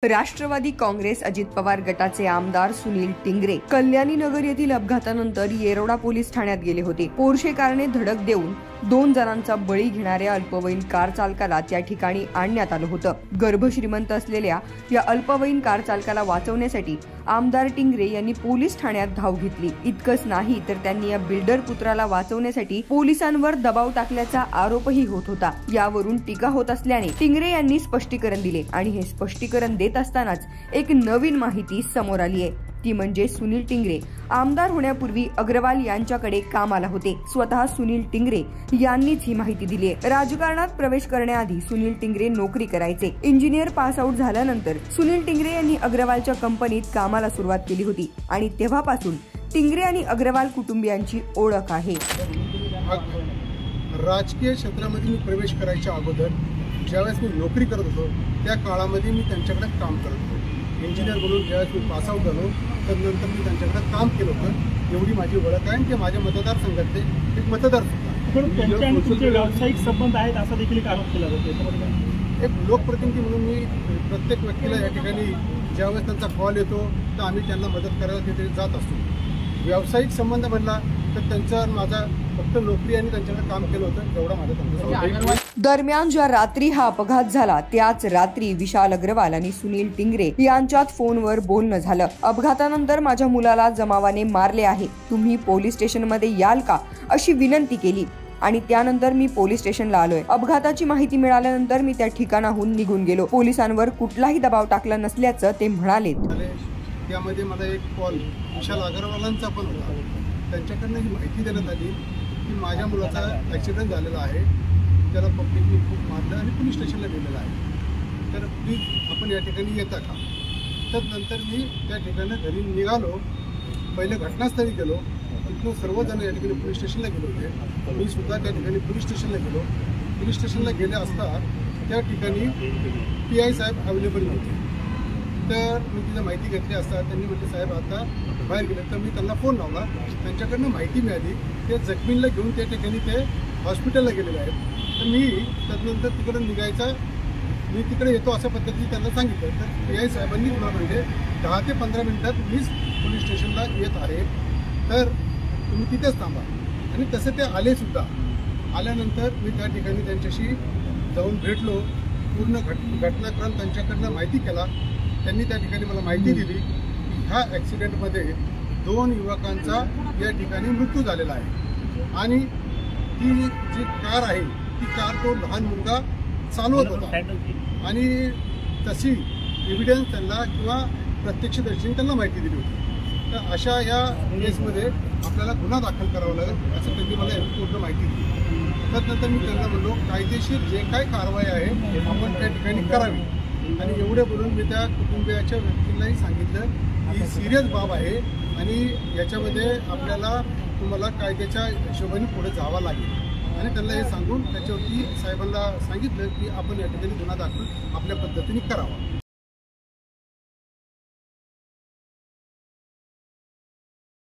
राष्ट्रवादी काँग्रेस अजित पवार गटाचे आमदार सुनील टिंगरे कल्याणी नगर येथील अपघातानंतर येरवडा पोलीस ठाण्यात गेले होते। पोर्शे कारने धडक देऊन 2 जणांचा बळी घेणाऱ्या अल्पवयीन कार चालकाला त्या ठिकाणी आणण्यात आलं होतं। गर्भश्रीमंत असलेल्या या अल्पवयीन कार चालकाला वाचवण्यासाठी आमदार टिंगरे यांनी पोलीस ठाण्यात धाव घेतली। इतकंच नाही तर त्यांनी या बिल्डर पुत्राला वाचवण्यासाठी पोलिसांवर दबाव टाकल्याचा आरोपही होत होता। यावरून टीका होत असल्याने टिंगरे यांनी स्पष्टीकरण दिले आणि हे स्पष्टीकरण देत असतानाच एक नवीन माहिती समोर आली आहे। ती म्हणजे सुनील टिंगरे आमदार होण्यापूर्वी अग्रवाल यांच्याकडे कामाला होते। स्वतः सुनील टिंगरे यांनीच ही माहिती दिली आहे। राजकारणात प्रवेश करण्याआधी सुनील टिंगरे नोकरी करायचे। इंजिनियर पास आउट झाल्यानंतर सुनील टिंगरे यांनी अग्रवालच्या कंपनीत कामाला सुरुवात केली होती आणि तेव्हापासून टिंगरे आणि अग्रवाल कुटुंबियांची ओळख आहे। राजकीय क्षेत्रामध्ये मी प्रवेश करायच्या अगोदर ज्यावेळेस मी नोकरी करत होतो त्या काळामध्ये मी त्यांच्याकडे काम करत होतो। इंजिनियर म्हणून ज्यावेळेस मी पास आउट झालो त्यानंतर मी त्यांच्याकडे काम केलं होतं। एवढी माझी ओळख आहे आणि ते माझ्या मतदारसंघातले एक मतदार सुद्धा। व्यावसायिक संबंध आहेत असा देखील आरोप केला जातो। एक लोकप्रतिनिधी म्हणून मी प्रत्येक व्यक्तीला या ठिकाणी ज्यावेळेस त्यांचा कॉल येतो तर आम्ही त्यांना मदत करायला तिथे जात असतो। व्यावसायिक संबंध म्हणला तर त्यांचा माझा फक्त नोकरी आणि त्यांच्याकडे काम केलं होतं एवढा माझा त्यांचा। दरम्यान ज्या रात्री हा अपघात झाला त्याच रात्री विशाल अग्रवाल आणि सुनील टिंगरे यांच्यात फोनवर बोलणं झालं। अपघातानंतर माझ्या मुलाला जमावाने मारले आहे, तुम्ही पोलीस स्टेशनमध्ये याल का अशी विनंती केली आणि त्यानंतर मी पोलीस स्टेशनला आलोय। अपघाताची माहिती मिळाल्यानंतर मी त्या ठिकाणाहून निघून गेलो। पोलिसांवर कुठलाही दबाव टाकला नसल्याचं ते म्हणाले। त्यामध्ये मला एक कॉल विशाल अग्रवालांचा पण होता। त्यांच्याकडनं ही माहिती देण्यात आली की माझ्या मुलाचा ॲक्सिडेंट झालेला आहे, त्याला पब्लिकने खूप मारलं आणि पोलीस स्टेशनला नेलेलं आहे, तर प्लीज आपण या ठिकाणी येता का। तर नंतर मी त्या ठिकाणी घरी निघालो। पहिले घटनास्थळी गेलो, तिथून सर्वजण या ठिकाणी पोलीस स्टेशनला गेले होते। मी सुद्धा त्या ठिकाणी पोलीस स्टेशनला गेलो। पोलीस स्टेशनला गेले असता त्या ठिकाणी PI साहेब अवेलेबल होते। तर मी तिथं माहिती घेतली असता त्यांनी म्हटलं साहेब आता बाहेर गेले। तर मी त्यांना फोन लावला, त्यांच्याकडनं माहिती मिळाली ते जखमींना घेऊन त्या ठिकाणी ते हॉस्पिटलला गेलेले आहेत। तर मी त्यानंतर तिकडं निघायचा मी तिकडे येतो अशा पद्धतीने त्यांना सांगितलं। तर PI साहेबांनी मला म्हणजे 10 ते 15 मिनिटात मीच पोलीस स्टेशनला येत आहे, तर तुम्ही तिथेच थांबा। आणि तसे ते आले सुद्धा। आल्यानंतर मी त्या ठिकाणी त्यांच्याशी जाऊन भेटलो, पूर्ण घटनाक्रम त्यांच्याकडनं माहिती केला। त्यांनी त्या ठिकाणी मला माहिती दिली की ह्या ॲक्सिडेंटमध्ये 2 युवकांचा या ठिकाणी मृत्यू झालेला आहे आणि ती जी कार आहे ती कार तो लहान मुलगा चालवत होता आणि तशी एव्हिडन्स त्यांना किंवा प्रत्यक्षदर्शीने त्यांना माहिती दिली होती। तर अशा या केसमध्ये आपल्याला गुन्हा दाखल करावा लागेल असं त्यांनी मला पूर्ण माहिती दिली। त्यानंतर मी त्यांना म्हणलो कायदेशीर जे काय कारवाई आहे आपण त्या ठिकाणी करावी आणि एवढे बोलून मी त्या कुटुंबियाच्या व्यक्तींनाही सांगितलं ही सिरियस बाब आहे आणि याच्यामध्ये आपल्याला तुम्हाला कायद्याच्या हिशोबाने पुढे जावं लागेल आणि त्यांना हे सांगून त्याच्यावरती साहेबांना सांगितलं की आपण या ठिकाणी गुन्हा दाखल आपल्या पद्धतीने करावा।